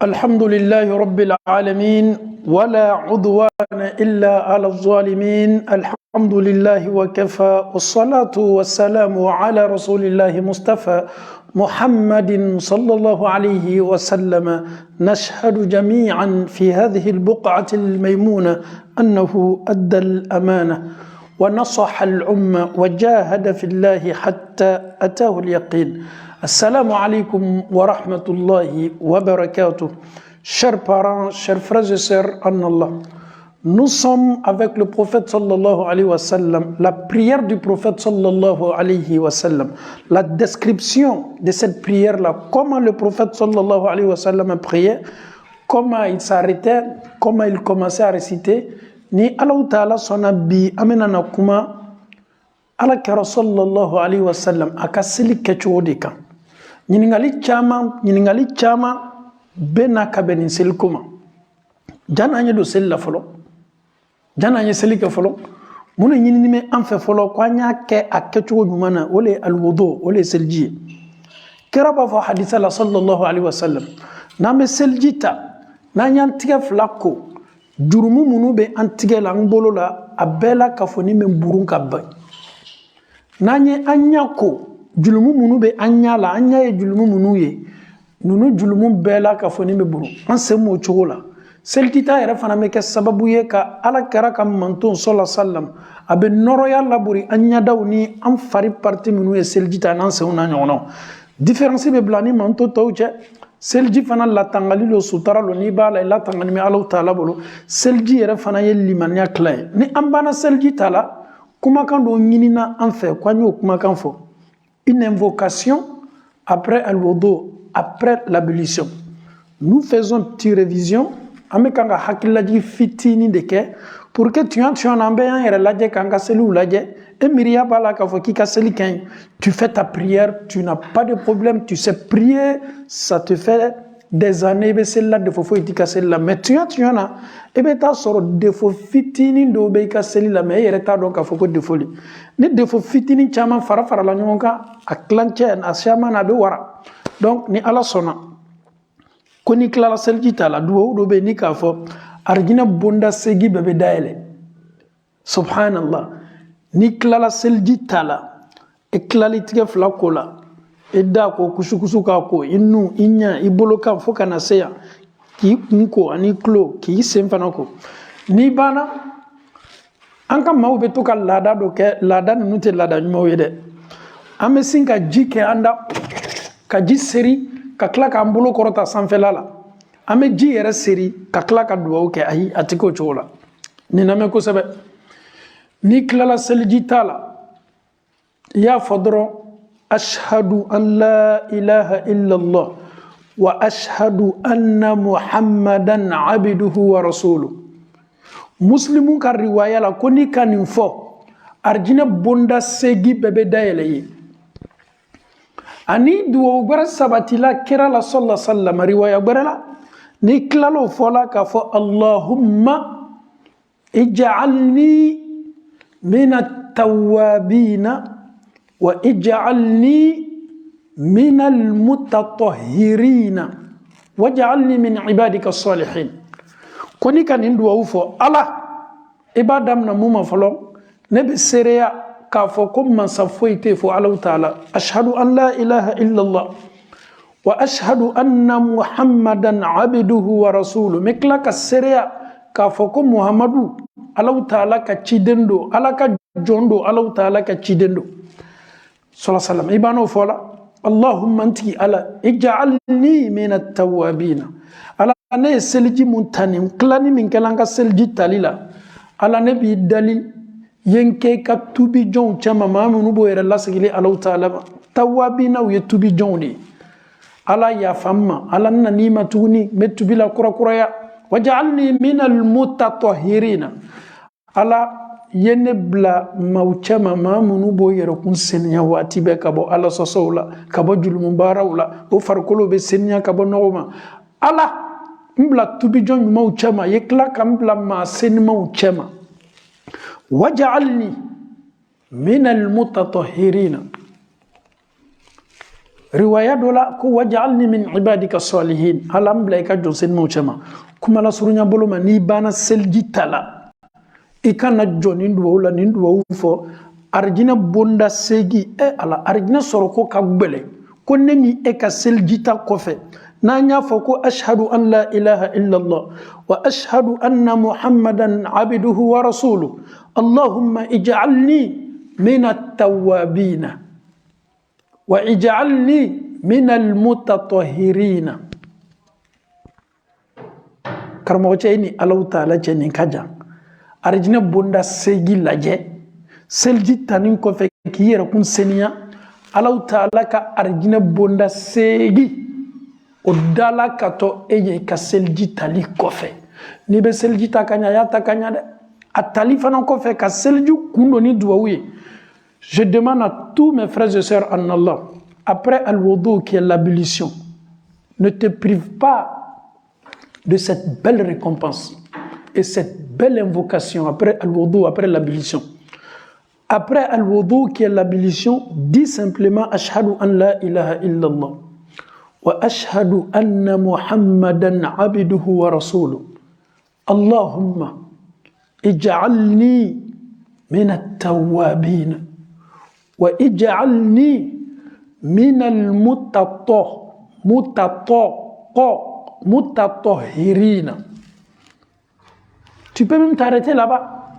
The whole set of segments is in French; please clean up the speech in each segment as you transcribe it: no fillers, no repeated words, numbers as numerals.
الحمد لله رب العالمين ولا عدوان إلا على الظالمين الحمد لله وكفى والصلاة والسلام على رسول الله مصطفى محمد صلى الله عليه وسلم نشهد جميعا في هذه البقعة الميمونة أنه أدى الأمانة ونصح الأمة وجاهد في الله حتى أتاه اليقين. Assalamu alaikum wa rahmatullahi wa barakatuh. Chers parents, chers frères et sœurs en Allah, nous sommes avec le prophète sallallahu alayhi wa sallam, la prière du prophète sallallahu alayhi wa sallam, la description de cette prière-là, comment le prophète sallallahu alayhi wa sallam priait, comment il s'arrêtait, comment il commençait à réciter, ni Allah ta'ala son abi amenana kuma ala kara sallallahu alayhi wa sallam akasili kechuodika. Ñiningali chama bena kabeni sel kuma jana ñe do sel la folo jana ñe sel ke folo muna ñini me an fe folo ko nya ke akkecho jumana wala al wudu wala selji kiraba fa hadisa la sallallahu alaihi wasallam na me seljita na ñan tige flako jurumu munu be antige la ngolo la abela kafoni me burun kabba na ñe anyako julumu munu be anya la anya ye julumu munu ye nunu julumu bela ka foni me buru an se mo chogola seltita yere fana me ke sababu ye ka ala kara kam manton sallallahu sallam abe noro ya laburi anya dawni am fari parti munu ye seltita nan se una nyono différence be blani manto tawche selji fana la tangali lo sutara lo ni bala la tangani me ala taala bolo selji yere fana ye limanya clay ni ambana selji tala kuma kan do nyinina an fe kwanyo kuma kan fo une invocation après al-wudu, après l'ablution. Nous faisons une petite révision. Amekanga hakilaji fitini deke pour que tu en ambiance et reladje kanga selu ladje et miria bala ka foki ka seli ken. Tu fais ta prière, tu n'as pas de problème, tu sais prier, ça te fait des années be celle-là de fofo itika celle-là mais tu en as et ben ta soro de fo fitini do be ka celle-là mais yere ta donc ka foko de folie ni de fo fitini chama fara la nyonka a clanche na chama na be wara donc ni ala sona koni kala seljita la do be ni ka fo arjina bonda segi bebe daele subhanallah ni kala seljita la e klali tige flakola edda ko kusukusu ka ko innu inya ibolo kan fo kana seya ki kunko ani klo ki semfana ko ni bana anka mawbe to kal lada do ke lada nu te lada nyumo yede ame sinka jike anda ka ji seri ka kla ka ambolo korota sanfelala ame ji yere seri ka kla ka duwa ke ayi atiko chola ni name ko sebe ni klala seljitala ya fodro أشهد أن لا إله إلا الله وأشهد أن محمدا عبده ورسوله مسلمون كالرواية لكوني كان ينفو أرجينا بوندا سيجي ببدا يلي أني دو أغبر سباتي لا كرا لا صلى الله عليه وسلم رواية أغبر لا نكلا لو فولا كفو اللهم اجعلني من التوابين وَإِجْعَلْنِي مِنَ الْمُتَطَهِّرِينَ وَاجْعَلْنِي مِنْ عِبَادِكَ الصَّالِحِينَ كوني كان ندو أوفو الله إبادام نموما فلو نبي سريع كافو كم من صفويته فو الله تعالى أشهد أن لا إله إلا الله وأشهد أن محمدا عبده ورسوله مكلا كسريع كافو كم محمد الله تعالى كتشيدندو الله كجوندو الله تعالى كتشيدندو صلى الله عليه وسلم إبانو فولا اللهم أنتي على اجعلني من التوابين على أنا سلجي منتنم كلاني من كلانك سلجي تاليلا على نبي دليل ينكي كتوبي جون كما ما منو بوير الله سجلي الله تعالى توابين أو يتوبي جوني على يا فما على ننيمة توني متوبي لا كرا كرا وجعلني من المتطهرين على yene bla mauchama mamunu bo yero kun senya wati be kabo ala sosola kabo julum barawla o farkolo be senya kabo noma ala mbla tubi jon mauchama yekla kam bla ma sen mauchama waj'alni min almutatahhirin riwaya dola ko waj'alni min ibadika salihin alam blaika josen mo chama kuma la surunya boloma ni bana selji tala ikana joni ndo la ni ndo fo arjina bonda segi ala arjina soroko ka gbele ko neni e ka selji ta kofe nanya fo ko ashhadu an la ilaha illa allah wa ashhadu anna muhammadan abduhu wa rasuluhu allahumma ij'alni min at-tawwabin wa ij'alni min al-mutatahhirin karmo cheni Allah taala cheni kaja arjina bonda segi laje selji tanin ko fe kiyera kun seniya Allah taala ka arjina bonda segi o dala kato eye ka selji tali ko fe ni be selji takanya ya takanya de atali fana ko fe ka selji kundo ni duwawi. Je demande à tous mes frères et sœurs en Allah, après al-wudu qui est l'ablution, ne te prive pas de cette belle récompense et cette belle invocation après al-wudu, après l'ablution. Après al-wudu qui est l'ablution, dis simplement ashhadu an la ilaha illallah wa ashhadu anna muhammadan abduhu wa rasuluhu. Allahumma ij'alni min at-tawwabin wa ij'alni min al-mutatahhirin. Tu peux même t'arrêter là-bas.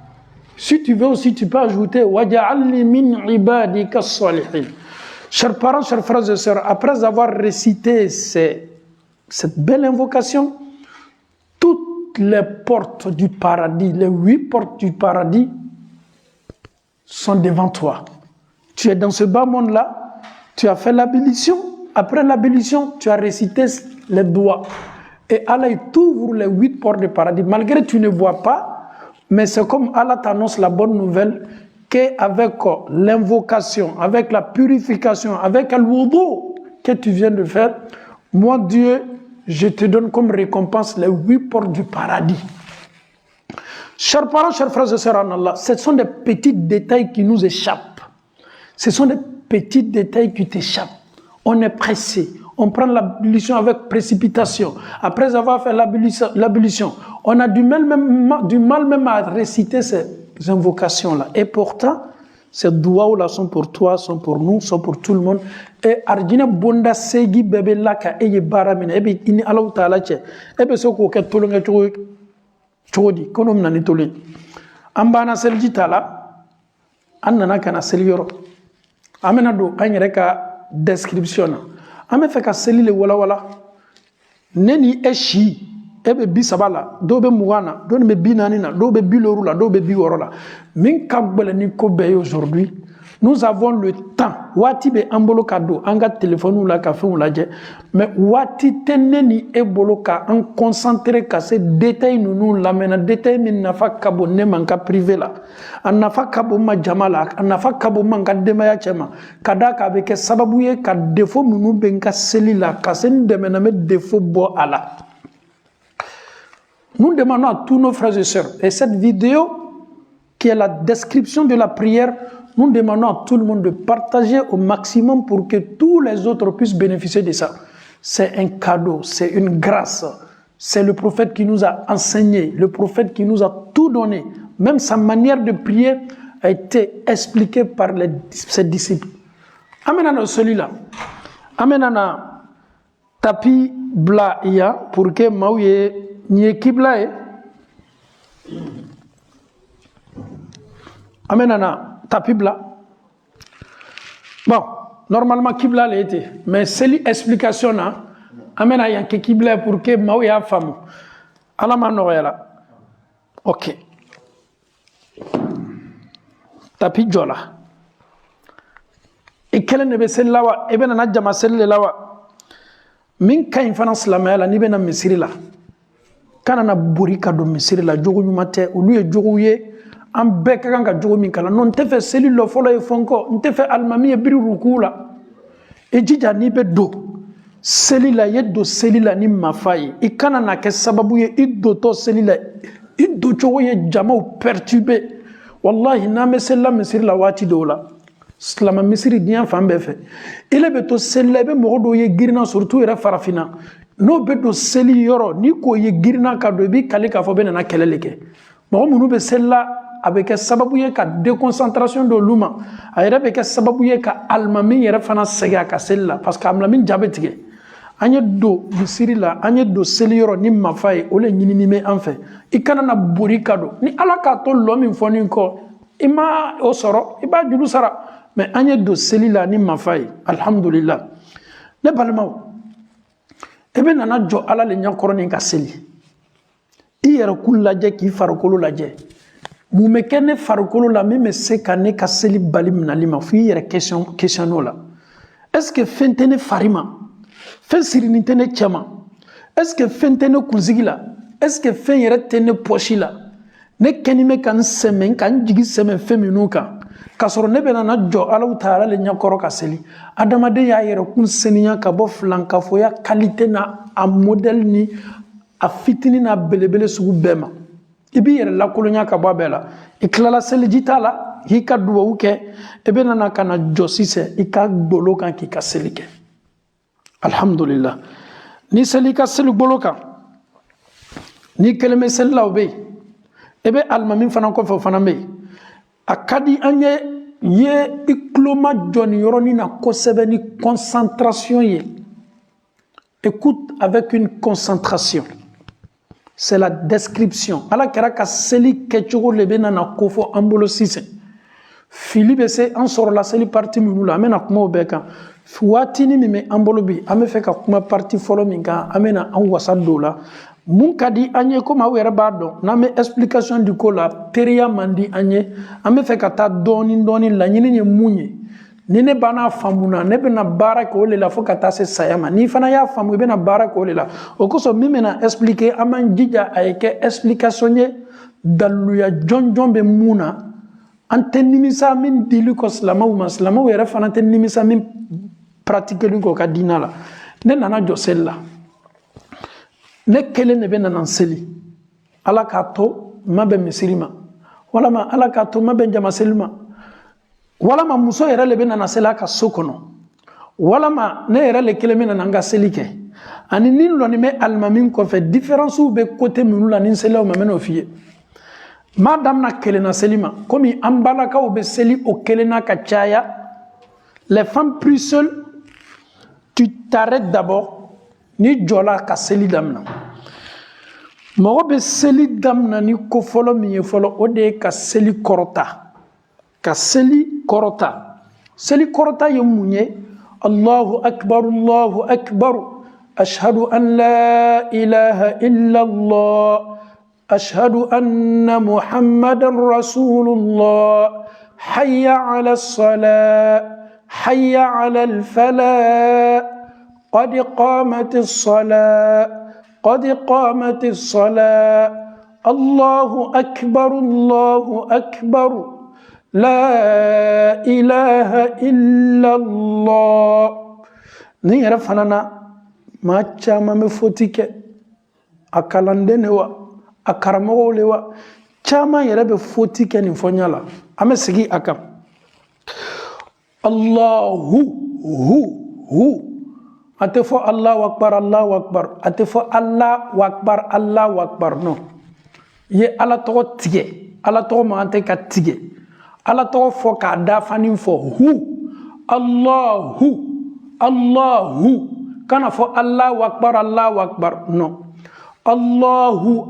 Si tu veux aussi, tu peux ajouter waj'alni min ibadika as-salihin. Chers parents, chers frères et sœurs, après avoir récité cette belle invocation, toutes les portes du paradis, les 8 portes du paradis sont devant toi. Tu es dans ce bas monde-là, tu as fait l'ablution. Après l'ablution, tu as récité les doigts. Et Allah t'ouvre les 8 portes du paradis. Malgré que tu ne vois pas, mais c'est comme Allah t'annonce la bonne nouvelle qu'avec l'invocation, avec la purification, avec le wudu que tu viens de faire, moi Dieu, je te donne comme récompense les 8 portes du paradis. Chers parents, chers frères et sœurs en Allah, ce sont des petits détails qui nous échappent. Ce sont des petits détails qui t'échappent. On est pressé. On prend l'ablution avec précipitation. Après avoir fait l'ablution, on a du mal même à réciter ces invocations-là. Et pourtant, ces doigts-là sont pour toi, sont pour nous, sont pour tout le monde. Et Arjina Bonda Segi Bebe Laka Eye Baramina, Ebe Ini Allah Ta'ala Che, Ebe Soko Ketolonga Chodi, Konom Nanitoli. Ambana Selji Tala, Annana Kana Selioro. Amenado Kanyereka description. Ame feka seli le wala wala. Neni eshi ebe bi sabala dobe mugana do be binanina dobe bilorula dobe biworola. Min kagbele ni kobe aujourd'hui. Nous avons le temps. Wati be ambolo kado anga téléphone ou la café ou la je. Mais wati teneni ebolo ka en concentré ka ces détails nous lamena détails min nafa kabo ne manka privé la. An nafa kabo ma jamala an nafa kabo manka demaya chema. Kada ka be ke sababu ye ka défaut munu benka selila ka sen demena me défaut bo ala. Nous demandons à tous nos frères et sœurs, et cette vidéo qui est la description de la prière, nous demandons à tout le monde de partager au maximum pour que tous les autres puissent bénéficier de ça. C'est un cadeau, c'est une grâce. C'est le prophète qui nous a enseigné, le prophète qui nous a tout donné. Même sa manière de prier a été expliquée par ses disciples. Amenana celui-là. Amenana tapi bla iya pour que maouye nye kibla e. Amenana tapis blanc. Bon, normalement, Kibla l'a été. Mais c'est l'explication. Amena ya ke Kibla pour que Mao ya femme. Ala manoyala. Ok. Tapis jola. Et quelle ne be sellawa e bena na jama selle lawa. Min ka infana slamela ni bena misiri la. Kana na burika do misiri la jogo nyumate olu e jogo ye. An bɛɛ ka kan ka jogo min kala non tɛ fɛ seli lɔ fɔlɔ ye fɔnkɔ n tɛ fɛ alimami ye biri ruku la i jija n'i bɛ don seli la i ye don seli la ni mafa ye i kana na kɛ sababu ye i dotɔ seli la i don cogo ye jamaw perturber wallahi n'an bɛ seli la misiri la waati dɔw la silama misiri diɲɛ fan bɛɛ fɛ ile bɛ to seli la i bɛ mɔgɔ dɔw ye girinna surtout yɛrɛ farafinna n'o bɛ don seli yɔrɔ ni k'o ye girinna ka don i b'i kali k'a fɔ bɛ nana kɛlɛ de kɛ mɔgɔ minnu bɛ seli la a bɛ kɛ sababu ye ka déconcentration d'olu ma a yɛrɛ bɛ kɛ sababu ye ka alimami yɛrɛ fana sɛgɛn a ka seli la parce que alimami ja bɛ tigɛ an ye don misiri la an ye don seli yɔrɔ ni mafa ye o le ɲinini bɛ an fɛ i kana na bori ka don ni ala k'a to lɔ min fɔ nin kɔ i ma o sɔrɔ i b'a juru sara mais an ye don seli la ni mafa ye alhamdulillah ne balimaw i bɛ nana jɔ ala le ɲɛkɔrɔ ni ka seli i yɛrɛ ku lajɛ k'i farikolo lajɛ mun bɛ kɛ ne farikolo la min bɛ se ka ne ka seli bali minali ma f'i yɛrɛ question o la est ce que fɛn tɛ ne fari ma fɛn sirinin tɛ ne cɛ ma est ce que fɛn tɛ ne kunsigi la est ce que fɛn yɛrɛ tɛ ne pɔsi la ne kɛni bɛ ka n sɛmɛ ka n jigi sɛmɛ fɛn minnu kan k'a sɔrɔ ne bɛ nana jɔ alaw taala le ɲɛkɔrɔ ka seli adamaden y'a yɛrɛ kun seniya ka bɔ filankafoya qualité na a modèle ni a fitinin n'a belebele sugu bɛɛ ma i b'i yɛrɛ lakolonya ka bɔ a bɛɛ la i tilala seliji t'a la k'i ka duwawu kɛ i bɛ nana ka na jɔ sisan i ka golo kan k'i ka seli kɛ alhamdulillah ni seli ka seli golo kan ni kelen bɛ seli la o bɛ yen i bɛ alimami fana kɔfɛ o fana bɛ yen a ka di an ye i tulo ma jɔ nin yɔrɔnin na kosɛbɛ ni concentration ye écoute avec une concentration c'est la description ala kɛra ka seli kɛcogo le bɛ nana ko fɔ an bolo sisan fili bɛ se an sɔrɔla seli parti minnu la an bɛna kuma o bɛɛ kan waatini min bɛ an bolo bi an bɛ fɛ ka kuma parti fɔlɔ min kan an bɛna an wasa don o la mun ka di an ye komi aw yɛrɛ b'a dɔn n'an bɛ explication di ko la teriya man di an ye an bɛ fɛ ka taa dɔɔni dɔɔni laɲini ye mun ye ni ne banna faamu na ne bɛna baara kɛ o de la fo ka taa se saya ma n'i fana y'a faamu i bɛna baara kɛ o de la o kosɔn min bɛna expliquer an b'an jija a ye kɛ explication ye daluya jɔnjɔn bɛ mun na an tɛ nimisa min dili kɔ silamɛw ma silamɛw yɛrɛ fana tɛ nimisa min pratiqueli kɔ ka diinɛ la ne nana jɔ seli la ne kelen de bɛ nana seli ala k'a to ma bɛ misiri ma walama ala k'a to ma bɛ jama seli ma walama muso yɛrɛ le bɛ nana seli a ka so kɔnɔ walama ne yɛrɛ le kelen bɛ nana n ka seli kɛ ani ni lɔni bɛ alimami kɔfɛ différence bɛ côté minnu la ni selilaw ma n bɛn'o f'i ye m'a damina kelenna seli ma komi an balakaw bɛ seli o kelenna ka caya les femmes plus seules tu t'arrêtes d'abord ni jɔla ka seli damina mɔgɔ bɛ seli damina ni ko fɔlɔ min ye fɔlɔ o de ye ka seli kɔrɔta ka seli kɔrɔta seli kɔrɔta ye mun ye allahu akbar ashhadu an la ilaha illallah ashhadu anna muhammadan rasulullah hayya ala salat hayya ala al-falah قد قامت الصلاة قد قامت الصلاة الله أكبر لا إله إلا الله نيرا فنانا ما تشاما مفوتيك أكالاندين هو أكرمو لوا تشاما يرى بفوتيك نفونيالا أما سيجي أكام الله هو ate fo Allahu akbar ate fo Allahu akbar non ye ala tɔgɔ tigɛ ala tɔgɔ ma ante ka tigɛ ala tɔgɔ fɔ k'a da fani fɔ hu Allahu kana fɔ Allahu akbar non Allahu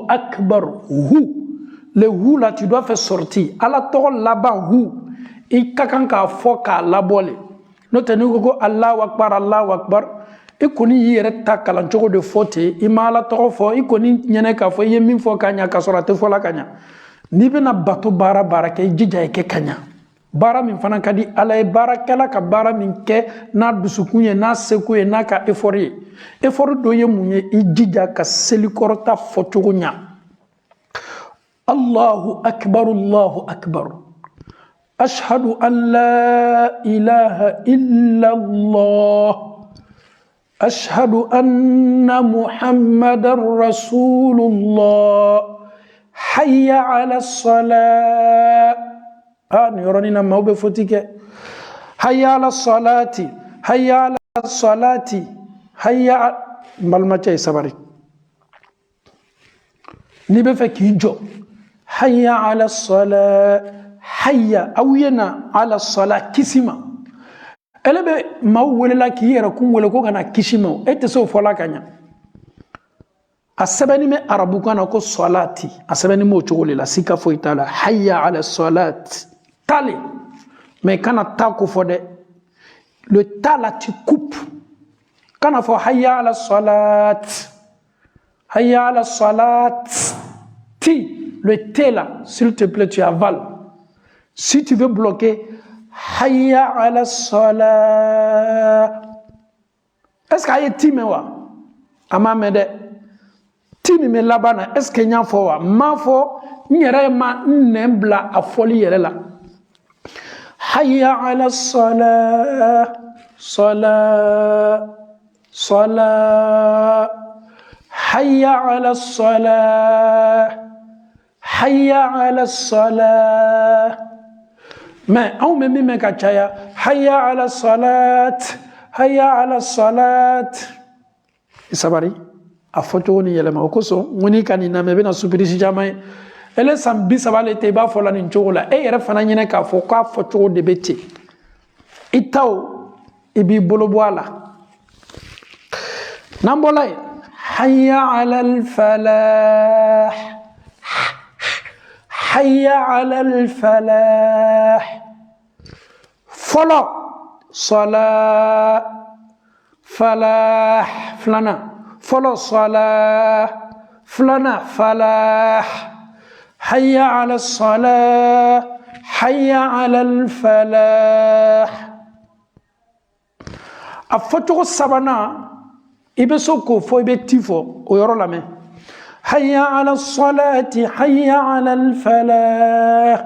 akbar hu le hu là tu dois faire sortir ala tɔgɔ laban hu i ka kan k'a fɔ k'a labɔle n'o tɛ n'i ko ko Allahu akbar i kɔni y'i yɛrɛ ta kalan cogo de fɔ ten i ma ala tɔgɔ fɔ i kɔni ɲɛnɛ k'a fɔ i ye min fɔ ka ɲa k'a sɔrɔ a tɛ fɔla ka ɲa n'i bɛna bato baara kɛ i jija i kɛ ka ɲa baara min fana ka di ala ye baarakɛla ka baara min kɛ n'a dusukun ye n'a seko ye n'a ka effort ye effort dɔ ye mun ye i jija ka selikɔrɔta fɔ cogo ɲa Allahu akbar أشهد أن لا إله إلا الله أشهد أن محمد رسول الله حي على الصلاة ni yoroni na maube fotike. Hayya ala salati, hayya ala salati, hayya malmache sabari. Ni be fe ki jo. Hayya ala salat, hayya awiyena ala salat kisima. Elebe mau welela ki yera kum wele ko kana kishima. Ete so fola kanya. Asabani me arabu kana ko salati. Asabani mo chogole la sika fo itala. Hayya ala salat. Tali. Mais kana tako fode. Le tala tu coupe. Kana fo hayya ala salat. Hayya ala salat. Ti. Le T là, s'il te plaît, tu avales. Si tu veux bloquer, hayya ala salat. Est-ce qu'il y a ti mewa? Ama mede. Ti me labana. Est-ce qu'il y a fo wa? Ma fo, nyere ma nembla a foli yere la. Hayya ala salat. Salat. Salat. Hayya ala salat. Hayya ala salat. Mais on me met kachaya. Hayya ala salat. Hayya ala salat. Isabari. A photo ni yelema okoso. Muni kanina mebe na supirisi jamai. Ele sambi sabale te ba fola ni nchogola. E yere fana nyene ka fo kwa photo de beti. Itao ibi bolobwala. Nambolai. Hayya ala al-falah. Hayya ala al-falah. Follow. Salah. Falah. Flana. Follow salah. Flana. Falah. Hayya ala salah. Hayya ala al-falah. A photo sabana. Ibe soko fo ibe tifo. Oyoro la main. Hayya ala salati, hayya ala al-falah.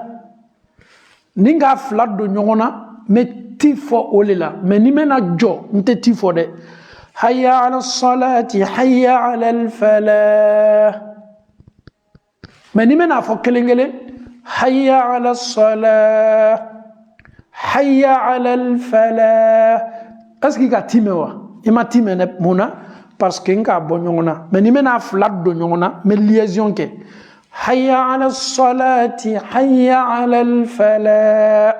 Ninga flat do nyongona, me tifo olela. Me ni mena jo, nte tifo de. Hayya ala salati, hayya ala al-falah. Me ni mena fo kelengele. Hayya ala salah, hayya ala al-falah. Est-ce qu'il y a timewa? Il m'a timé mona. Parce que nga bon nyongona mais ni mena flat do nyongona mais liaison ke hayya ala salati hayya ala al falah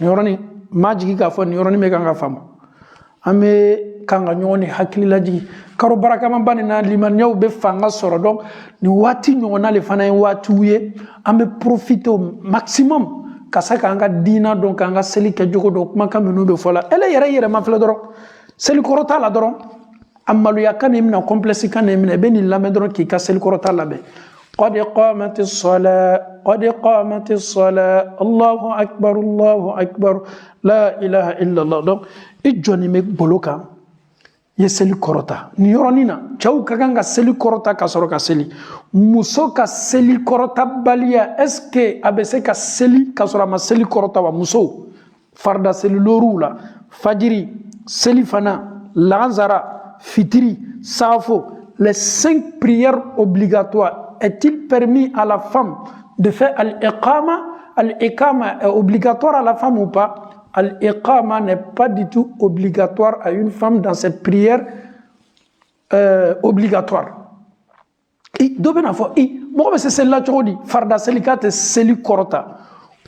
yoroni majigi ka fo yoroni me kanga fam ame kanga nyoni hakili laji karo baraka man bani na liman nyaw be fanga soro donc ni wati nyona le fana wati wiye ame profiter au maximum kasaka anga dina donc anga seli ke jogo do kuma kameno be fola ele yere ma fla doro seli korota la doron amalu yakane mina complexe kane mina beni lame doron ki ka seli korota la be qad qamatis salat Allahu akbar la ilaha illa Allah donc ijoni me boloka ye seli korota ni yoronina chaw kaganga seli korota ka soro ka seli muso ka seli korota balia est-ce que abc ka seli ka soro ma seli korota wa muso farda seli lorula fajiri Selifana, Lanzara, Fitri, Safo, les 5 prières obligatoires, est-il permis à la femme de faire al-iqama? Al-iqama est obligatoire à la femme ou pas? Al-iqama n'est pas du tout obligatoire à une femme dans cette prière obligatoire. C'est celle-là qui dit, Farda Selikate Seli Korota,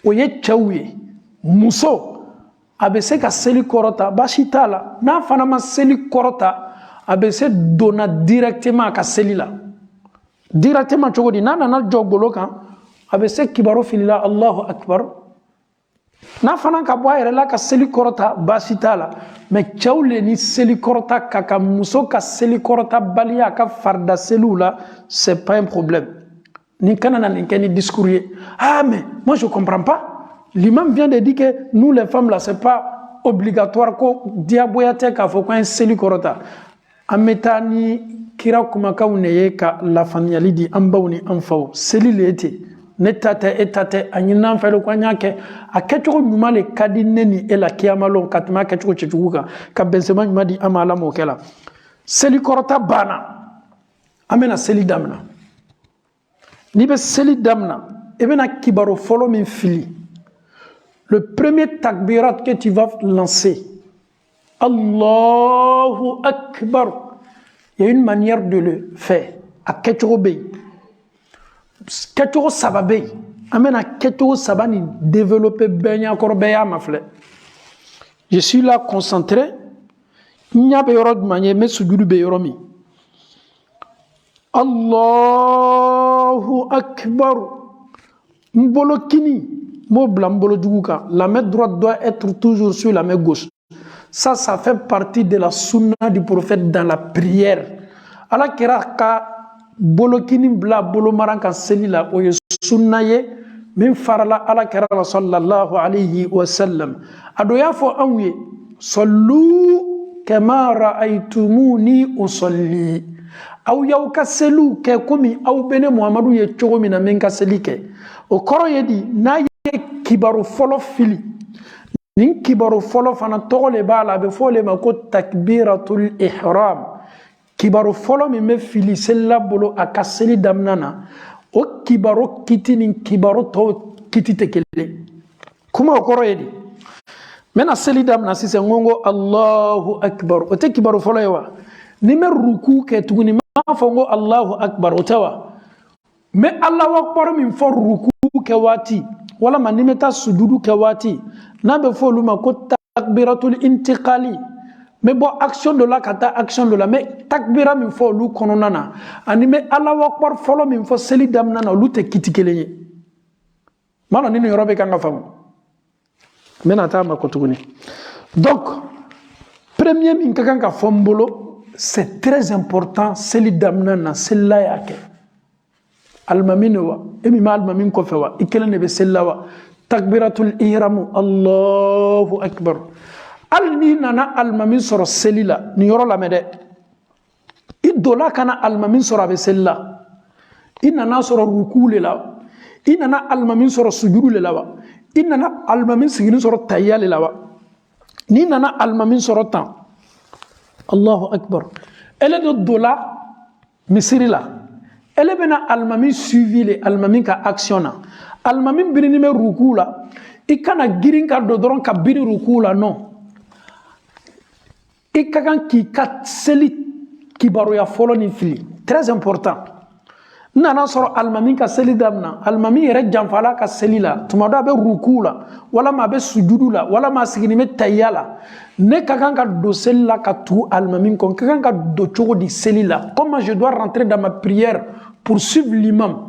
Oye Tchaouye, Mousso, abese ka seli korota bashita la na fana ma seli korota abese dona directement ka seli la directement chogodi na jogolo kan abese kibaro filila Allahu akbar na fana ka boy rela ka seli korota bashita la mais chawle ni seli korota ka muso ka seli korota balia ka farda selula c'est pas un problème ni kanana ni keni discours ah mais moi je comprends pas. L'imam vient de dire que nous les femmes là c'est pas obligatoire ko diaboyate ka fo ko en seli korota ametani kira kuma ka uneye ka la famille di ambawni amfaw seli lete netate etate anyina fele ko nyake akecho nyuma le kadineni ela kiamalo katma kecho chechuka ka benzema nyuma di amala mokela seli korota bana amena seli damna ni be seli damna et bien kibaro follow min fili. Le premier takbirat que tu vas lancer, Allahu Akbar. Il y a une manière de le faire. À Ketchorobé. Ketchoro Sababé. Amena Ketchoro Sabani développer Benya Korbeya Mafle. Je suis là concentré. Nya beyorod manye me sujudu beyoromi. Allahu Akbar. Mbolo kini. Mo blanc mbolo djouka. La main droite doit être toujours sur la main gauche. Ça fait partie de la sunna du prophète dans la prière. Allah kira ka bolo kini bla bolo maranka selila o ye sunna ye min farala Allah kira sallallahu alayhi wa sallam. Ado ya fo anwe sallu kama ra'aytumuni usalli. Aw yaw ka selu ke komi aw bene Muhammadu ye chogo mina men ka selike. O koro ye di na ye kibaru folo fili. Nin kibaru folo fana togole bala be fole ma ko takbiratul ihram. Kibaru folo mi me fili sella bolo akaseli damnana. O kibaru kiti nin kibaru to kiti tekele. Kuma okoro yedi. Mena seli damna sise ngongo Allahu Akbar. O te kibaru folo yewa. Ni me ruku ke tuguni ma fongo Allahu Akbar o tewa. Me Allahu Akbar min fo ruku ke wati. Wala ma nimeta sujudu ke wati. Nabe fo luma ko takbiratul intiqali. Mais bon, action de la kata, action de la. Mais takbira min fo lu kononana. Ani me Allahu Akbar folo min fo seli damnana lu te kitikeleye. Mala nini yorobe kanga famu. Mena ta ma kotuguni. Donc, premier min kakanga fombolo, c'est très important seli damnana sella yake. Almaminowa, emi ma almamin ko fewa, ikele be sellawa. Takbiratul ihramu Allahu Akbar. Al ni nana almamin soro selila ni yoro lamede. Idola kana almamin soro abe sella. Inana soro rukule la. Inana almamin soro sujudu le lawa. Inana almamin sigini soro tayyale lawa. Ni nana almamin soro tan. Allahu Akbar. Elle de dola misiri la. Elle bena almamin suivi le almamin ka actionna. Almamin birini me rukula. Ikana girin ka dodoron ka biri rukula non. Ikakan ki kat seli kibaru ya folo ni fili. Très important. Nana soro almamin ka seli damna. Almamin yere janfala ka seli la. Tumada be rukula. Wala ma be sujudu la. Wala ma sigini me tayala. Ne kakan ka do seli la ka tu almamin kon. Kakan ka do chogo di seli la. Comment je dois rentrer dans ma prière pour suivre l'imam?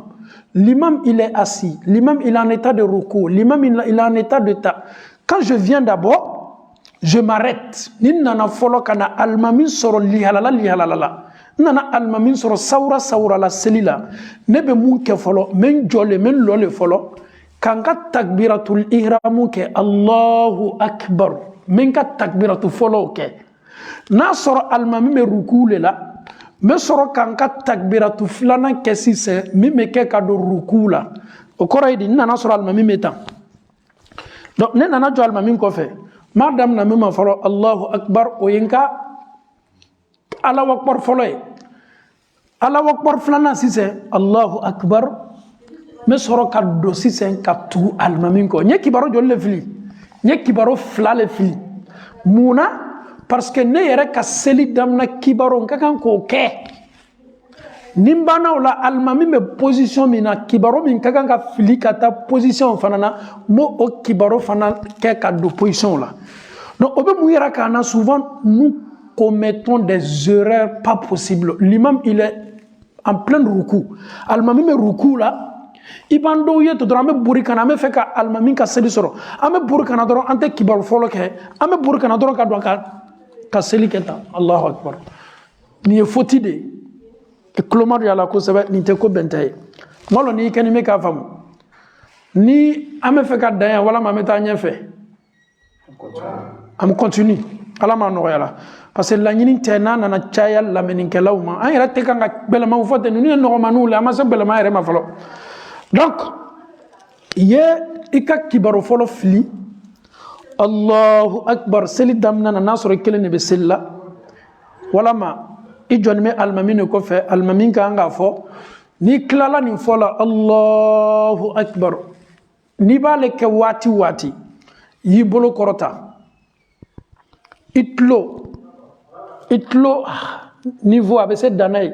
L'imam, il est assis. L'imam, il est en état de ruku. L'imam, il est en état de ta. Quand je viens d'abord, je m'arrête. Ni nana folo kana almamin soro lihalala lihalala. Nana almamin soro saura la selila. Nebe mun ke folo, men jole, men lole folo. Kanga takbiratul ihramu ke Allahu Akbar. Men ka takbiratul folo ke. Na soro almamin me ruku le la. Me soro kanka takbiratu flana kesi se mi me ke ka do rukula o koro di nana soro almami metan donc ne nana jo almami ko fe madam na mema falo Allahu Akbar o yinka Allahu Akbar folo e Allahu Akbar flana sise Allahu Akbar me soro ka do sise ka tu almami ko nye kibaro jolle fili nye kibaro flale fili muna parce que ne yere ka seli damna kibaro nkakan ko ke nimbana wala almami me position mina kibaro min kakan ka fili kata position fanana mo o kibaro fana ke ka do position la donc obe mu yera kana souvent nous commettons des erreurs pas possibles. L'imam il est en plein ruku almami me ruku la ibando yeto doro ame burikana ame feka almami ka seli soro ame burikana doro ante kibaro folo ke ame burikana doro ka do ka seli keta Allahu Akbar ni e fotide e klomar ya la ko sebe ni te ko bentaye malo ni keni me ka famu ni ame fe ka daya wala ma meta nyefe am continue ala ma no yala parce que la nyini tena na chaya la meninke lawma an yara te kanga belema u fote ni no manu le ama se belema yare ma falo donc ye ika kibaru folo fili Allahu Akbar seli damna na nasoro kele ne be sella wala ma ijon me almamin ko fe almamin ka nga fo Ni klala nin fola Allahu Akbar. Ni b'a le kɛ waati waati y'i bolo kɔrɔta. Itlo niveau a bɛ se danna ye.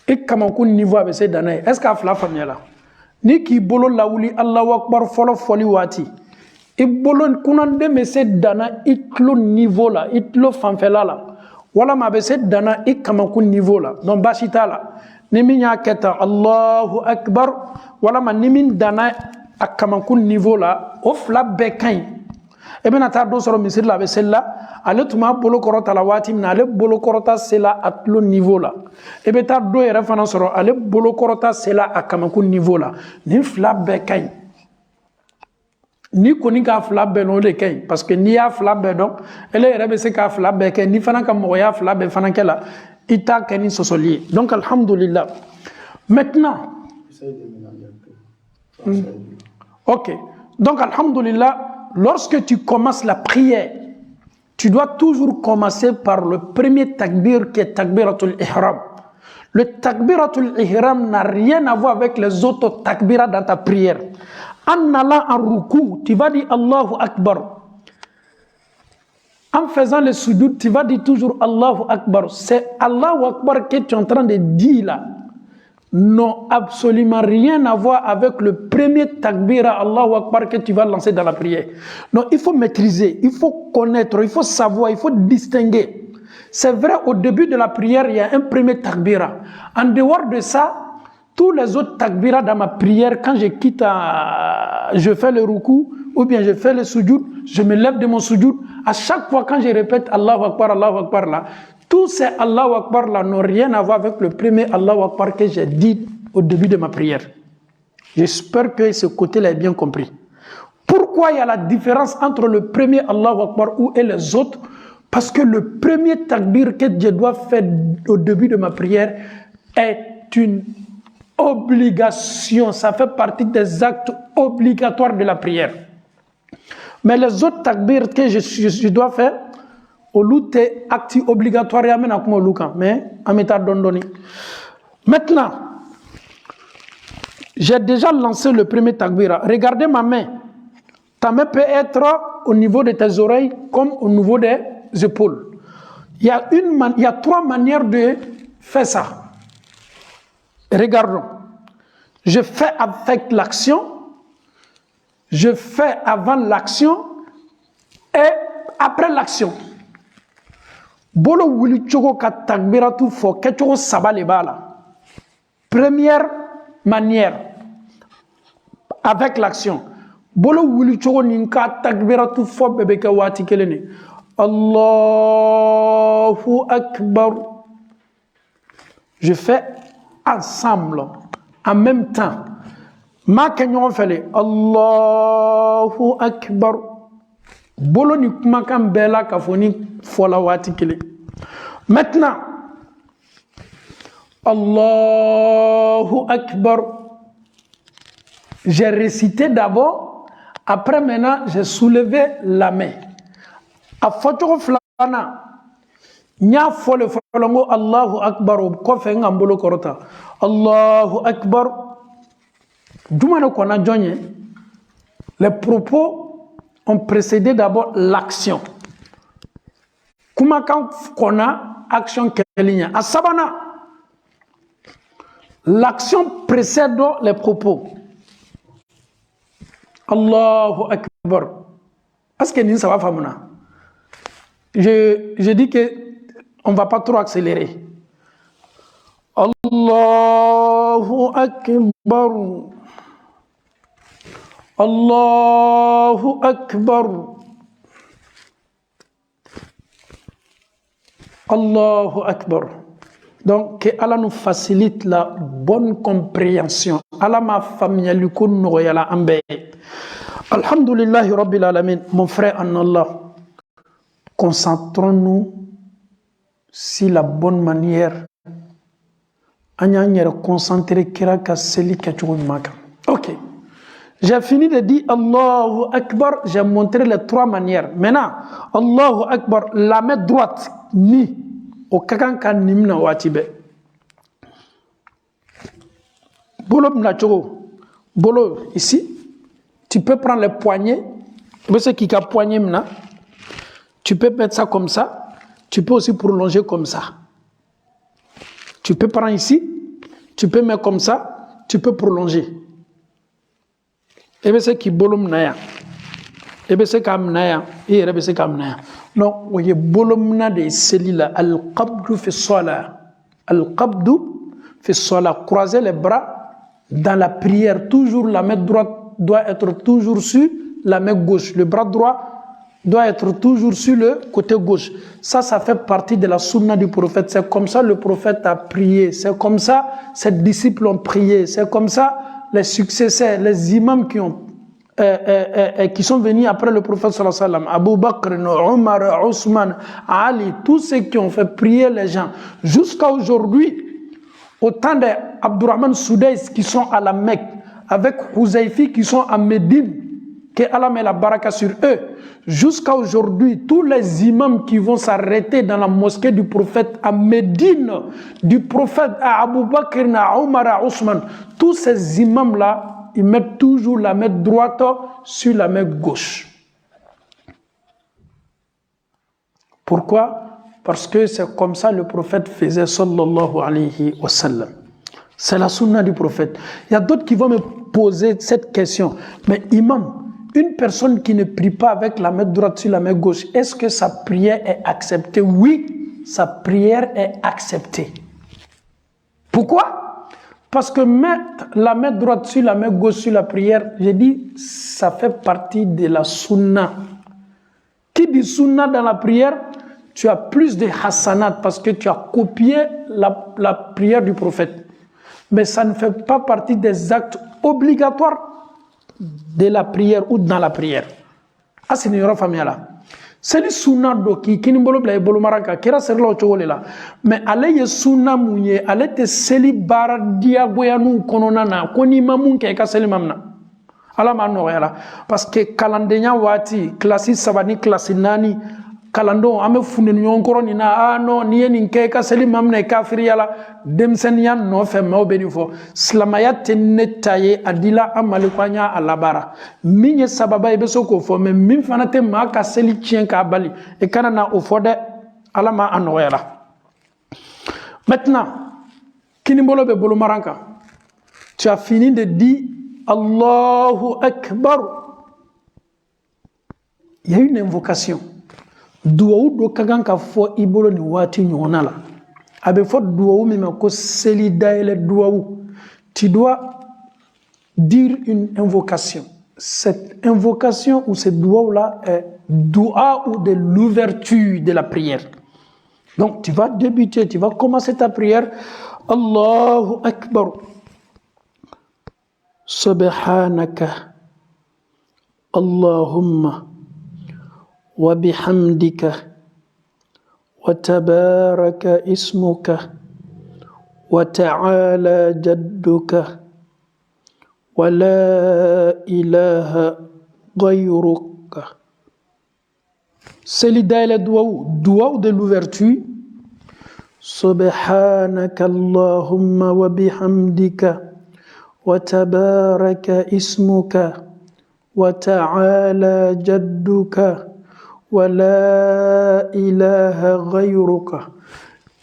I kamakun niveau a bɛ se danna ye. Est-ce que a fila faamuyala? Ni k'i bolo lawuli Allahu Akbar fɔlɔ fɔli waati. I bolo kunnanden bɛ se danna itlo niveau la, itlo fanfɛla la. Walama a bɛ se danna I kamakun niveau la. Donc baasi t'a la. Ni min y'a kɛ tan Allahu Akbar walama ni min danna a kamakun niveau la, o fila bɛɛ ka ɲi. E bɛna taa dɔ sɔrɔ misiri la a bɛ seli la, ale tun b'a bolo kɔrɔta la waati min na, ale bolo kɔrɔta sela a tulo niveau la. E bɛ taa dɔ yɛrɛ fana sɔrɔ ale bolo kɔrɔta sela a kamakun niveau la. Nin fila bɛɛ ka ɲi. Ni kɔni k'a fila bɛɛ dɔn o de ka ɲi parce que n'i y'a fila bɛɛ dɔn, ele yɛrɛ bɛ se k'a fila bɛɛ kɛ, ni fana ka mɔgɔya fila bɛɛ fana kɛ la, I t'a kɛ ni sɔsɔli ye. Donc alhamdulillah. Maintenant, ok. Donc alhamdulillah. Lorsque tu commences la prière, tu dois toujours commencer par le premier takbir qui est takbiratul ihram. Le takbiratul ihram n'a rien à voir avec les autres takbiras dans ta prière. En allant en ruku, tu vas dire Allahu Akbar. En faisant le sujoud, tu vas dire toujours Allahu Akbar. C'est Allahu Akbar que tu es en train de dire là. Non, absolument rien à voir avec le premier takbira Allahu Akbar que tu vas lancer dans la prière. Non, il faut maîtriser, il faut connaître, il faut savoir, il faut distinguer. C'est vrai, au début de la prière, il y a un premier takbira. En dehors de ça, tous les autres takbira dans ma prière, quand je quitte, je fais le ruku, ou bien je fais le sujoud, je me lève de mon sujoud. À chaque fois, quand je répète Allahu Akbar là, tous ces Allahu Akbar là n'ont rien à voir avec le premier Allahu Akbar que j'ai dit au début de ma prière. J'espère que ce côté-là est bien compris. Pourquoi il y a la différence entre le premier Allahu Akbar et les autres? Parce que le premier takbir que je dois faire au début de ma prière est une obligation. Ça fait partie des actes obligatoires de la prière. Mais les autres takbirs que je dois faire, au lieu acte obligatoire, mais en méta dondoni. Maintenant, j'ai déjà lancé le premier takbira. Regardez ma main. Ta main peut être au niveau de tes oreilles comme au niveau des épaules. Il y a trois manières de faire ça. Regardons. Je fais avec l'action, je fais avant l'action et après l'action. Bolo wuli chogo ka takbiratu fo kechogo sabale bala. Première manière avec l'action. Bolo wuli chogo ninka takbiratu fo bebeke wati kelene. Allahu Akbar. Je fais ensemble, en même temps. Ma kenyon fele Allahu Akbar. Bolo ni kumakan bela kafoni fola wati kele. Maintenant, Allahu Akbar. J'ai récité d'abord, après maintenant j'ai soulevé la main. A foto flana, nya fole folongo Allahu Akbar ko fe ngambolo korota. Allahu Akbar. Dumano kona jonye. Les propos ont précédé d'abord l'action. Comment quand on a action kelinya a sabana, l'action précède les propos. Allahu Akbar. Parce que nous ça va famuna. Je dis que on va pas trop accélérer. Allahu Akbar. Allahu Akbar. Allahu Akbar. Donc, que Allah nous facilite la bonne compréhension. Allah m'a familiarisé noyala ambe. Alhamdulillah Rabbil Alamin. Mon frère en Allah, concentrons-nous sur la bonne manière. Ok. J'ai fini de dire Allahu Akbar, j'ai montré les trois manières. Maintenant, Allahu Akbar, la main droite, ni, au kakan kan nimna watibe. Bolo mnachogo. Bolo, ici, tu peux prendre les poignets. Ce qui a poignet mna. Tu peux mettre ça comme ça. Tu peux aussi prolonger comme ça. Tu peux prendre ici. Tu peux mettre comme ça. Tu peux prolonger. Et bien c'est qui bolo mnaya. Et bien c'est comme mnaya. Et bien c'est comme mnaya. Non, voyez, bolo mna de celui-là. Al-qabdu fi salat. Al-qabdu fi salat. Croiser les bras dans la prière. Toujours la main droite doit être toujours sur la main gauche. Le bras droit doit être toujours sur le côté gauche. Ça fait partie de la sunna du prophète. C'est comme ça le prophète a prié. C'est comme ça ses disciples ont prié. C'est comme ça les successeurs, les imams qui sont venus après le prophète sallallahu alayhi wa sallam, Abu Bakr, Omar, Ousmane, Ali, tous ceux qui ont fait prier les gens. Jusqu'à aujourd'hui, autant d'Abdurrahman Soudais qui sont à la Mecque, avec Huzaifi qui sont à Médine, que Allah met la baraka sur eux. Jusqu'à aujourd'hui, tous les imams qui vont s'arrêter dans la mosquée du prophète à Médine, du prophète à Abu Bakr, à Omar, à Ousmane, tous ces imams-là, ils mettent toujours la main droite sur la main gauche. Pourquoi? Parce que c'est comme ça le prophète faisait, sallallahu alayhi wa sallam. C'est la sunna du prophète. Il y a d'autres qui vont me poser cette question. Mais imam, une personne qui ne prie pas avec la main droite sur la main gauche, est-ce que sa prière est acceptée? Oui, sa prière est acceptée. Pourquoi? Parce que mettre la main droite sur la main gauche sur la prière, j'ai dit, ça fait partie de la sunna. Qui dit sunna dans la prière? Tu as plus de hasanat parce que tu as copié la prière du prophète. Mais ça ne fait pas partie des actes obligatoires de la prière ou dans la prière. Ah, c'est une famille là. C'est le sunna doki qui ne bolo bolo maraka kera serlo chogolela. Mais allez ye sunna munye allez te seli bara diagoyanu konona na koni mamun ke ka seli mamna. Ala ma no yala parce que kalandenya wati classe sabani classe nani kalando ame funen nyonkoro ni na no ni yen ke ka seli mamna kafiri yala demsenian no fe mo benifo slamayat netaye adila amalikwanya alabara minye sababa ebe soko fo me min fanate ma ka seli chien ka bali e kana na ofode alama anoyala. Maintenant kinibolo be bolo maranka tu as fini de dire Allahu Akbar. Il y a une invocation. Duaou do kagan ka fo ibolo ni wati nyona la abe fo duaou mi ko seli daile duaou. Tu dois dire une invocation. Cette invocation ou ce duaou là est dua ou de l'ouverture de la prière. Donc tu vas débuter, tu vas commencer ta prière. Allahu Akbar. Subhanaka Allahumma wa bihamdika wa tabaraka ismuka wa ta'ala jadduka wa la ilaha ghayruka. C'est l'idée dua de l'ouverture. Subhanaka Allahumma wa bihamdika wa tabaraka ismuka wa ta'ala jadduka wa la ilaha ghayruka.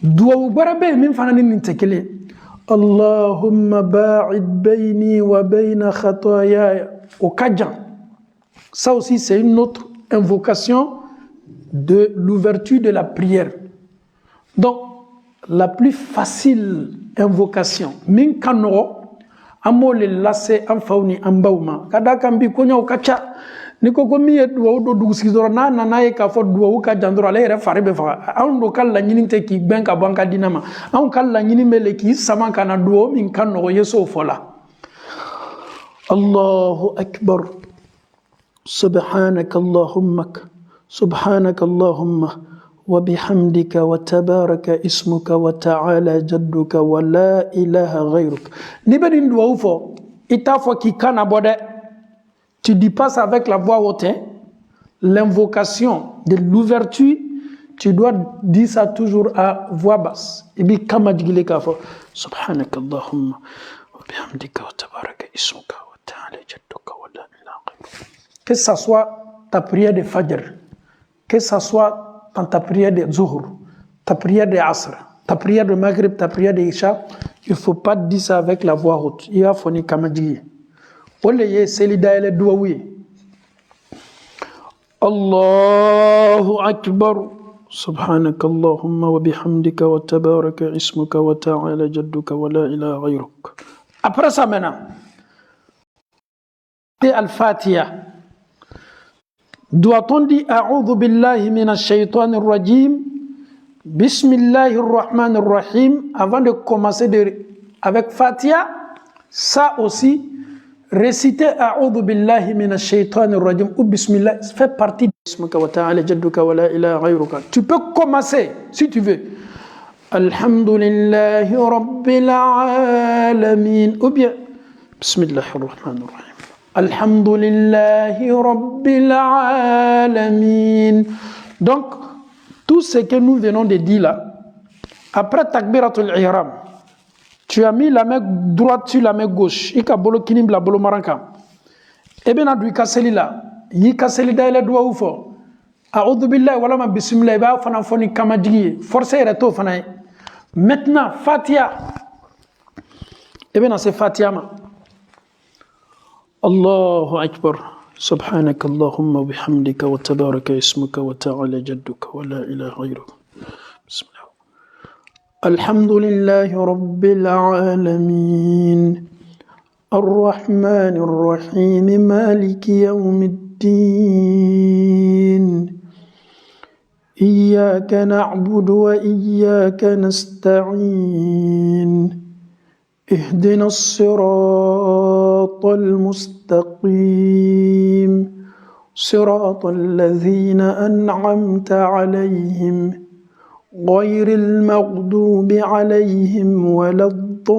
Dua barabe min fanani min tekele. Allahumma ba'id bayni wa bayna khataaya au kajan. Ça aussi c'est une autre invocation de l'ouverture de la prière. Donc la plus facile invocation min kanoro amole lasse am fawni am bawma kada kambi ko nyaw kacha niko ko mi do do dusigoro na e ka fo do ka jandoro ale re fare be fa an do kala nyini te ki ben ka banka dinama an kala nyini mele ki sama kana do min kanno yeso fola. Allahu akbar. Subhanaka Allahumma wa bihamdika wa tabaraka ismuka wa ta'ala jadduka wa la ilaha ghayruk. Ni bedin do fo ita fo ki kana bode. Tu dis pas ça avec la voix haute, hein? L'invocation de l'ouverture, tu dois dire ça toujours à voix basse. Et puis, comme je dis, subhanaka Allahumma, Que ce soit ta prière de Fajr, que ce soit dans ta prière de Zuhur, ta prière de Asr, ta prière de Maghrib, ta prière de Isha, il ne faut pas dire ça avec la voix haute. Il y a foni kamadji. Oleye selida ele douawi. Allahu Akbar. سبحانك اللهم وبحمدك وتبارك اسمك وتعالى جدك ولا إله غيرك. Après ça maintenant, c'est Al-Fatiha. Doit-on dire A'udhu billahi minash shaitanir rajim, Bismillahir rahmanir rahim avant de commencer avec Fatiha? Ça aussi, réciter A'udhu billahi minash shaitanir rajim ou Bismillah fait partie de tu peux commencer si tu veux. Alhamdulillahi rabbil alamin ou bien Bismillahir rahmanir rahim. Alhamdulillahi rabbil alamin. Donc tout ce que nous venons de dire là, après takbiratul ihram, tu as mis la main droite sur la main gauche, ika bolo kinim la bolo maranka. Et bien adu kaseli là, yi kaseli da ile doua oufo. A'udhu billahi wala ma bismillah ba fana foni kamadji, forcer reto fana. Maintenant Fatiha. Et bien c'est Fatiha ma. Allahu Akbar. سبحانك اللهم وبحمدك وتبارك اسمك وتعالى جدك ولا إله غيرك. بسم الله. الحمد لله رب العالمين الرحمن الرحيم مالك يوم الدين إياك نعبد وإياك نستعين اهدنا الصراط المستقيم صراط الذين أنعمت عليهم غير المغضوب عليهم ولا الضالين.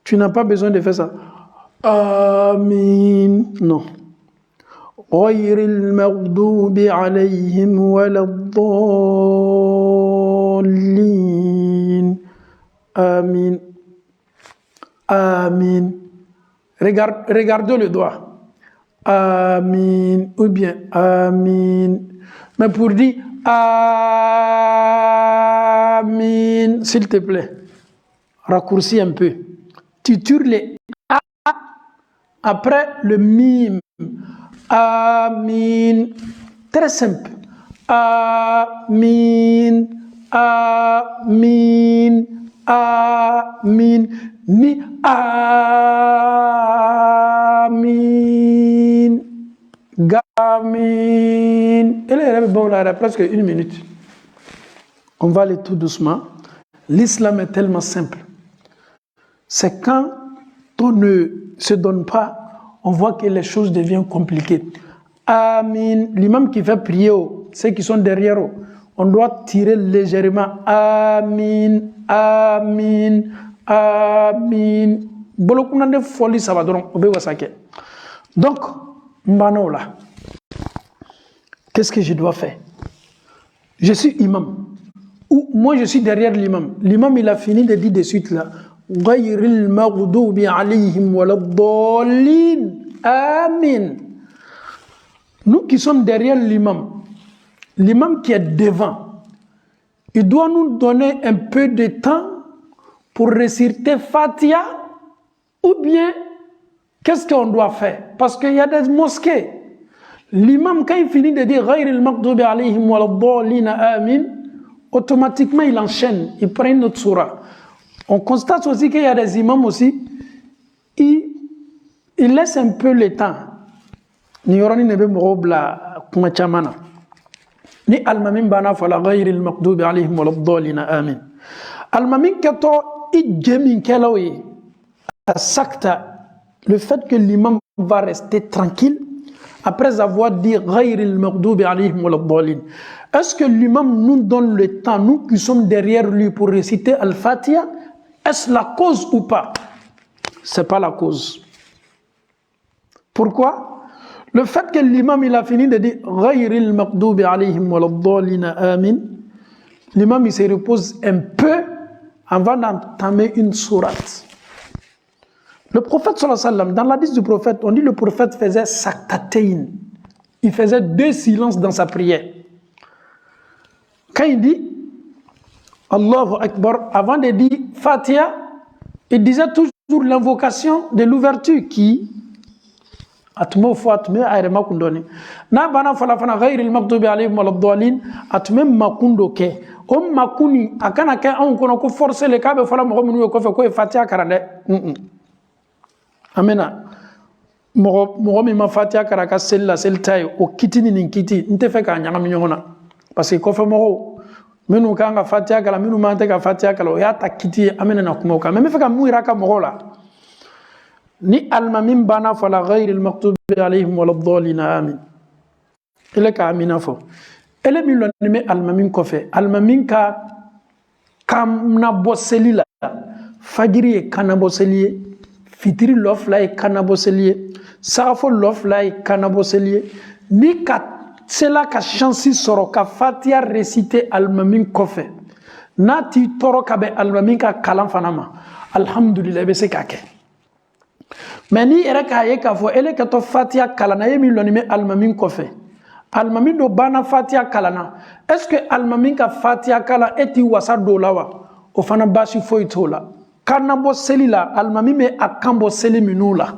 Tu n'as pas besoin de faire ça. Amin. Non. غير المغضوب عليهم ولا الضالين. Amin. Amin. Regardez le doigt. Amin. Ou bien Amin. Mais pour dire Amin, s'il te plaît, raccourcis un peu. Tu tires les A après le mime. Amin. Très simple. Amin. Amin. Amin. Ni Amin. Gamin. Elle est bon là, presque 1 minute. On va aller tout doucement. L'islam est tellement simple. C'est quand on ne se donne pas, on voit que les choses deviennent compliquées. Amin. L'imam qui fait prier, ceux qui sont derrière, on doit tirer légèrement. Amin. Amin. Amin. Bolokuna de folie, ça va donc. Donc, Mbano là, qu'est-ce que je dois faire? Je suis imam. Ou moi je suis derrière l'imam. L'imam il a fini de dire de suite là. Ghayril maghdubi alayhim waladdallin. Amin. Nous qui sommes derrière l'imam qui est devant, il doit nous donner un peu de temps pour réciter Fatiha ou bien qu'est-ce qu'on doit faire? Parce qu'il y a des mosquées. L'imam, quand il finit de dire Ghayril maghdubi alayhim waladdallin amin, automatiquement il enchaîne, il prend une autre surah. On constate aussi qu'il y a des imams aussi, ils laissent un peu le temps. Ni yorani nebe mrobla kumachamana. Ni almamin bana fala Ghayril maghdubi alayhim waladdallin amin. Almamin kato i jemin kelawi sakta. Le fait que l'imam va rester tranquille après avoir dit Ghayril maghdubi alayhim waladdallin. Est-ce que l'imam nous donne le temps, nous qui sommes derrière lui, pour réciter Al-Fatiha? Est-ce la cause ou pas? C'est pas la cause. Pourquoi? Le fait que l'imam il a fini de dire Ghayril maghdubi alayhim waladdallin amin, l'imam il se repose un peu avant d'entamer une sourate. Le prophète sallallahu alayhi wa sallam, dans l'hadith du prophète, on dit le prophète faisait saktatein. Il faisait 2 silences dans sa prière. Quand il dit Allahu Akbar, avant de dire Fatiha, il disait toujours l'invocation de l'ouverture qui atme fo atme ayre makundoni na bana fala fana ghayril maghdubi alayhim waladdallin atme makundo ke o makuni akana ke an kono ko forcer le kabe fala mo minu ko fe ko Fatiha karande amena mo mi ma Fatiha karaka sella sel tay o kitini nin kiti nte fe ka nyanga mi nyona parce que ko fe mo minu kanga Fatiha kala minu ma te ka Fatiha kala o ya ta kiti amena na kumo ka me fe ka mu iraka mo la ni almamim bana fala ghayril maghdubi alayhim waladdallin amin ele ka amina fo ele mi lo ni me almamim ko fe almamim ka kamna boseli la fajiri kana boseli fitiri lof la kana boseli safo lof la kana boseli ni ka cela ka chance soro ka Fatiha réciter almamim ko fe nati toro ka be almamim ka kalam fanama alhamdulillah be se ka ke mais ni era ka ye ka fo ele ka to Fatiha kalana ye mi lo ni me almamin ko fe almamin do bana Fatiha kalana est-ce que almamin ka Fatiha kala eti wasa do lawa o fana basi foi tola kana bo seli la almamin me akambo seli minula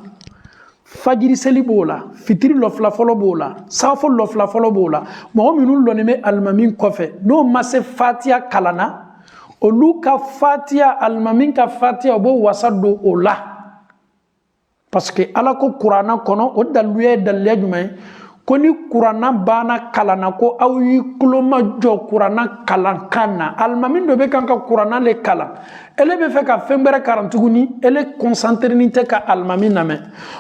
fajiri seli bola fitiri lo fla folo bola safo lo fla folo bola mo minul lo ni me almamin ko fe no masse Fatiha kalana o luka Fatiha almamin ka Fatiha bo wasa do ola. Parce que ala ko Qur'ana kono o daluye dalya jumay koni Qur'ana bana kalana ko awi kuloma jo Qur'ana kalan kana almamin do be kanka Qur'ana le kala ele be fe ka fembere karantuguni ele concentré ni te ka almamin name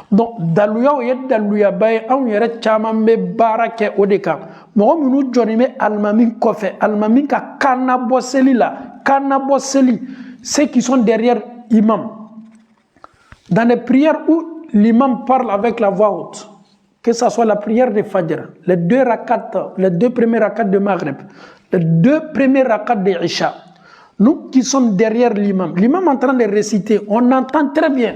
donc daluya o yed daluya bay aw yere chaman be barake odeka mo minu joni me almamin ko fe almamin ka kana boseli la kana boseli ceux qui sont derrière imam. Dans les prières où l'imam parle avec la voix haute, que ce soit la prière de Fajr, les 2 premiers rakats de Maghrib, les 2 premiers rakats de Isha, nous qui sommes derrière l'imam en train de réciter, on entend très bien.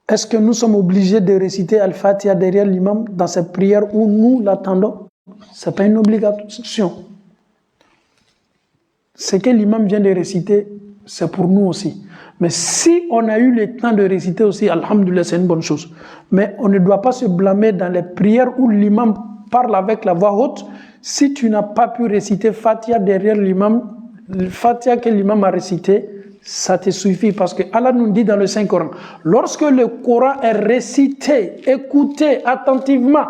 Est-ce que nous sommes obligés de réciter Al-Fatiha derrière l'imam dans cette prière où nous l'attendons? Ce n'est pas une obligation. Ce que l'imam vient de réciter, c'est pour nous aussi. Mais si on a eu le temps de réciter aussi, alhamdoulilah, c'est une bonne chose. Mais on ne doit pas se blâmer dans les prières où l'imam parle avec la voix haute. Si tu n'as pas pu réciter Fatiha derrière l'imam, Fatiha que l'imam a récité, ça te suffit. Parce que Allah nous dit dans le Saint-Coran, lorsque le Coran est récité, écoutez attentivement.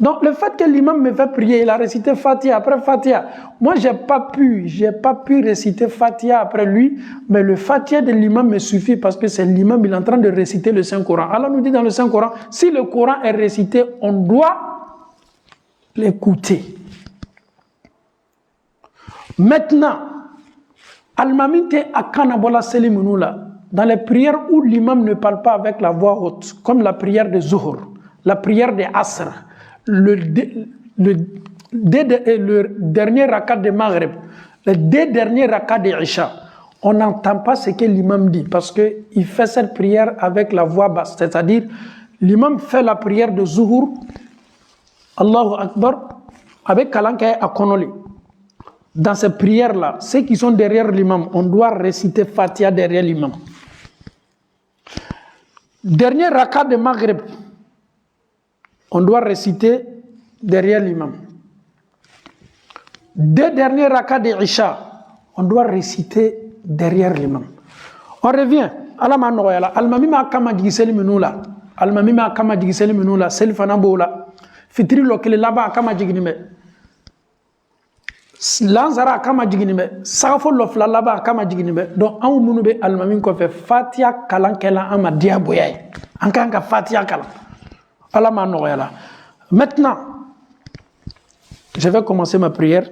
Donc le fait que l'imam me fait prier, il a récité Fatiha après Fatiha. Moi, j'ai pas pu réciter Fatiha après lui, mais le Fatiha de l'imam me suffit parce que c'est l'imam, il est en train de réciter le Saint-Coran. Allah nous dit dans le Saint-Coran, si le Coran est récité, on doit l'écouter. Maintenant, Al-Maminte Akanabola Selimunula, dans les prières où l'imam ne parle pas avec la voix haute, comme la prière de Zuhur, la prière de Asr, le dernier rakat de Maghrib, les 2 derniers rakats de Isha, on n'entend pas ce que l'imam dit parce qu'il fait cette prière avec la voix basse, c'est-à-dire l'imam fait la prière de Zuhur, Allahu Akbar, avec Kalankaye Akonoli. Dans ces prières-là, ceux qui sont derrière l'imam, on doit réciter Fatiha derrière l'imam. Dernier rakat de Maghrib, on doit réciter derrière l'imam. 2 derniers rakats de Isha, on doit réciter derrière l'imam. On revient à la manoyala. Al-Mamima kama jigiseli minula. Al-Mamima kama jigiseli minula. Selfana bola. Fitri lokele laba kama jiginime. Lanzara kama jiginime. Safo lofla laba kama jiginime. Donc, an munube Al-Mamim ko fe Fatiha kalan kela ama diaboyay. Anka Fatiha kalan. À la manoyala. Maintenant, je vais commencer ma prière.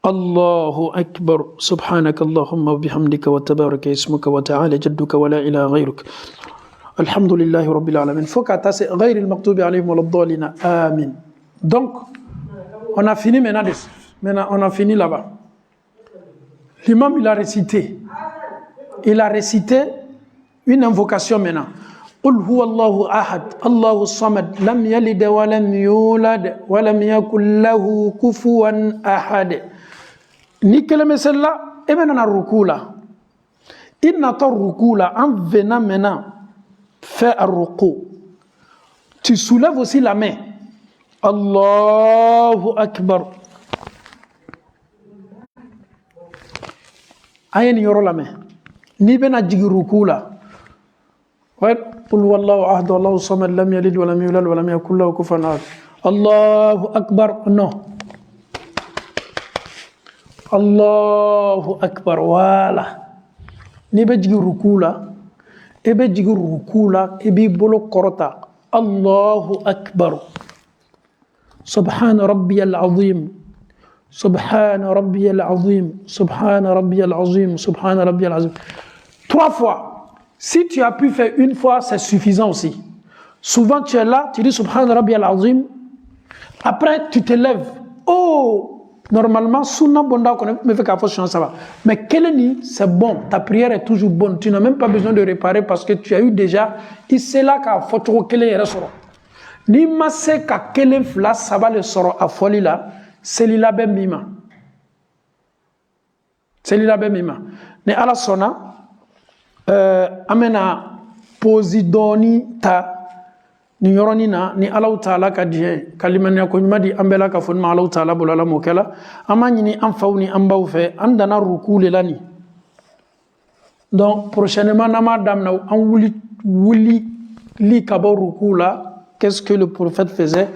Allahu Akbar, subhanaka Allahumma wa bihamdika wa tabaraka ismuka wa ta'ala jadduka wa la ilaha ghayruk. Alhamdulillahi rabbil alamin. Faut qu'à tasser ghayril maghdubi alayhim wa laddallina. Amin. Donc, on a fini maintenant. Maintenant, on a fini là-bas. L'imam, il a récité. Il a récité une invocation maintenant. قل هو الله أحد الله الصمد لم يلد ولم يولد ولم يكن له كفوا أحد. Ni keleme celle-là, et maintenant on ruku là. Il n'attend ruku là, en venant maintenant faire un ruku. Tu soulèves aussi la main. Allahu Akbar. Ayen yoro la main. Ni bena jigi ruku là. Ouais. قل هو الله أحد الله الصمد لم يلد ولم يولد ولم يكن له كفوا أحد. الله أكبر. Non. Allahu Akbar. Voilà. Ni be jigi ruku la. E be jigi ruku la. E bi bolo korota. Allahu Akbar. Subhana Rabbiyal Azim. Subhana Rabbiyal Azim. Subhana Rabbiyal Azim. Subhana Rabbiyal Azim. 3 fois. Si tu as pu faire une fois, c'est suffisant aussi. Souvent, tu es là, tu dis Subhana Rabbiyal Azim. Après, tu te lèves. Oh, normalement, Sunna Bonda, on me fait qu'à force, ça va. Mais Keleni, c'est bon. Ta prière est toujours bonne. Tu n'as même pas besoin de réparer parce que tu as eu déjà. Il sait là qu'à force, Keleni est ressorti. Ni ma se qu'à Keleni fla, ça va le sort à folie là. C'est l'ila ben mima. C'est l'ila ben mima. Mais à la sona. Amena posidoni ta ni yoroni na ni Allahu Taala ka die kalimanya ko nyumadi ambela ka fon ma Allahu Taala bolala mokela amani ni amfawni ambaw fe andana rukule lani. Donc prochainement nama damna an wuli li kabo rukula. Qu'est-ce que le prophète faisait?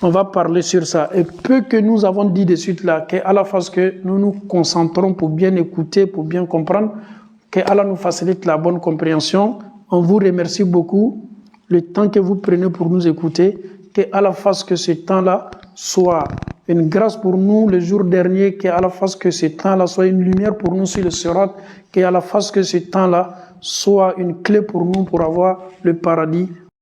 On va parler sur ça. Et peu que nous avons dit de suite là, qu'à la fois que nous nous concentrons pour bien écouter, pour bien comprendre, que Allah nous facilite la bonne compréhension. On vous remercie beaucoup. Le temps que vous prenez pour nous écouter, que Allah fasse que ce temps-là soit une grâce pour nous le jour dernier, que Allah fasse que ce temps-là soit une lumière pour nous sur le Sirat, que Allah fasse que ce temps-là soit une clé pour nous pour avoir le paradis.